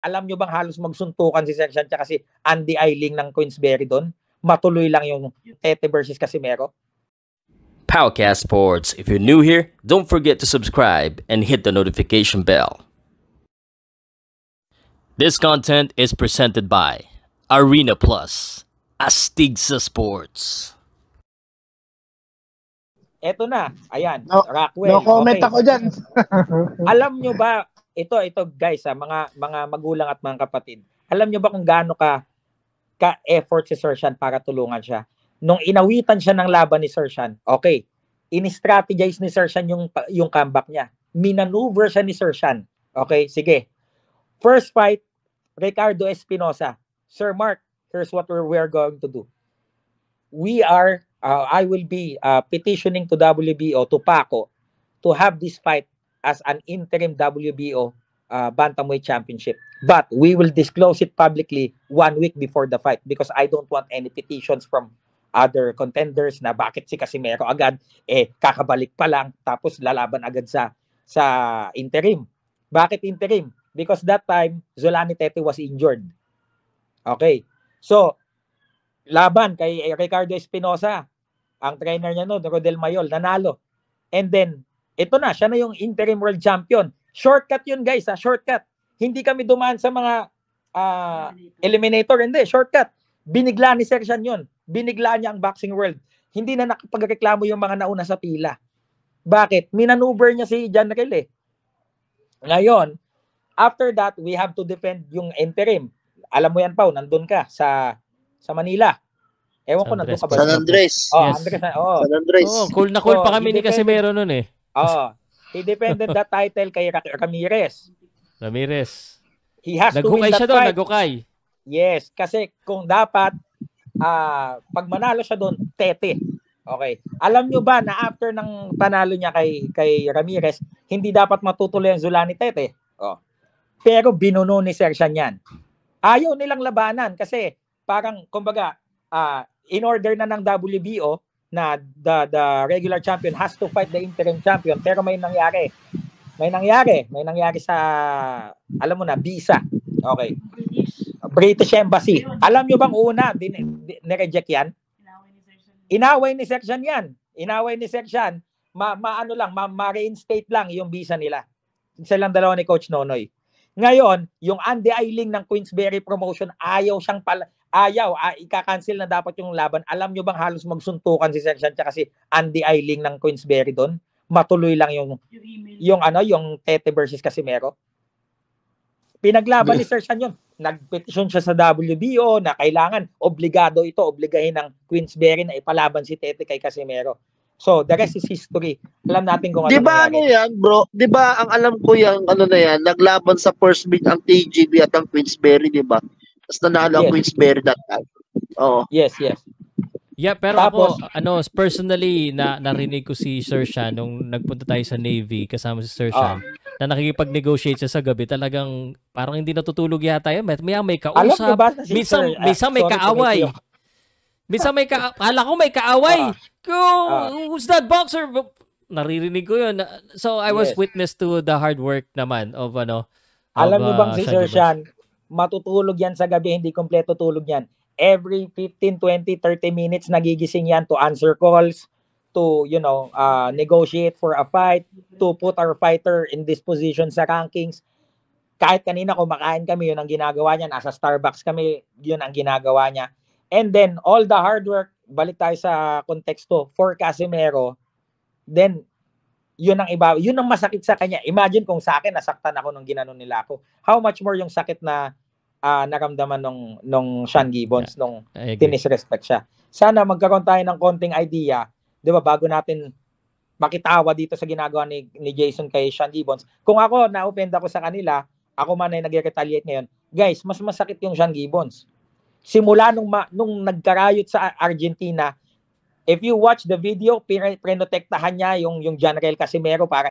alam nyo bang halos magsuntukan si Sersan tsaka si Andy Eiling ng Queensberry doon? Matuloy lang yung Tete versus Casimero. Powercast Sports. If you're new here, don't forget to subscribe and hit the notification bell. This content is presented by Arena Plus, Astigsa Sports. Eto na, ayan, No, Rockwell. no comment okay. ako dyan. Alam nyo ba, ito guys, mga magulang at mga kapatid, alam nyo ba kung gaano ka-effort si Sersan para tulungan siya? Nung inawitan siya ng laban ni Sersan, okay, in-strategize ni Sersan yung comeback niya. Minaneuver siya ni Sersan. Okay, sige. First fight, Ricardo Espinosa. Sir Mark, here's what we're going to do. I will be petitioning to WBO, to Paco, to have this fight as an interim WBO Bantamweight Championship. But we will disclose it publicly 1 week before the fight because I don't want any petitions from other contenders na bakit si Casimero agad, kakabalik pa lang, tapos lalaban agad sa interim. Bakit interim? Because that time, Zolani Tete was injured. Okay. So, laban kay Ricardo Espinosa, ang trainer niya noon, Rodel Mayol, nanalo. And then, ito na, siya na yung interim world champion. Shortcut yun guys, shortcut. Hindi kami dumaan sa mga eliminator, hindi, shortcut. Binigla ni Sersan yun. Binigla niya ang boxing world. Hindi na nakapagreklamo yung mga nauna sa pila. Bakit? Minanuver niya si John Ril. Ngayon, after that, we have to defend yung interim. Alam mo yan, Pao, nandun ka sa Manila. Ewan ko, nandun ka ba? San Andres. Oh, yes. Andres. San Andres. Cool na cool pa kami ni Casimero nun eh. He defended that title kay Ramirez. He has to win that fight. Nagukay. Yes, kasi kung dapat, pag manalo siya doon, Tete. Okay. Alam nyo ba na after ng panalo niya kay Ramirez, hindi dapat matutuloy ang Zolani Tete? Pero binuno ni Sersan yan. Ayaw nilang labanan kasi parang, kumbaga, in order na ng WBO na the regular champion has to fight the interim champion, pero may nangyari sa, alam mo na, visa. Okay. British Embassy. Alam nyo bang una, nireject yan? Inaway ni Sersan yan. Ma-reinstate lang yung visa nila. Silang dalawa ni Coach Nonoy. Ngayon, yung Andy Eiling ng Queensberry Promotion, ika-cancel na dapat yung laban. Alam nyo bang halos magsuntukan si Sersan tsaka si Andy Eiling ng Queensberry doon? Matuloy lang yung Tete versus Casimero. Pinaglaban ni Sersan yun. Nagpetisyon siya sa WBO na kailangan, obligahin ng Queensberry na ipalaban si Tete kay Casimero. So, the rest is history. Alam natin kung ano diba nangyari. Yan, bro? Diba, ang alam ko yung naglaban sa first meet ang TGB at ang Queensberry, diba? Tapos nanalo ang Queensberry that time. Oo. Yes. Yeah, pero tapos, ako, personally, narinig ko si Sersan nung nagpunta tayo sa Navy kasama si Sersan, na nakikipag-negotiate siya sa gabi, talagang parang hindi natutulog yata yun. May kausap, minsan may kaaway. Akala ko may kaaway. Who's that boxer? Naririnig ko yun. So, I was witness to the hard work naman of alam mo bang si Sersan, matutulog yan sa gabi, hindi kompleto tulog yan. Every 15, 20, 30 minutes nagigising yan to answer calls, to, negotiate for a fight, to put our fighter in this position sa rankings. Kahit kanina kumakain kami, yun ang ginagawa niya. Nasa Starbucks kami, yun ang ginagawa niya. And then, all the hard work, balik tayo sa konteksto, for Casimero, then, yun ang masakit sa kanya. Imagine kung sa akin, nasaktan ako nung ginanon nila ako. How much more yung sakit na naramdaman nung Sean Gibbons, nung tinisrespect siya. Sana magkaroon tayo ng konting idea, di ba, bago natin makitawa dito sa ginagawa ni Jason kay Sean Gibbons. Kung ako, na-offend ako sa kanila, ako man ay nag-retaliate ngayon, guys, mas masakit yung Sean Gibbons. Simula nung nagkarayot sa Argentina, if you watch the video, prinotektahan niya yung John Rel Casimero para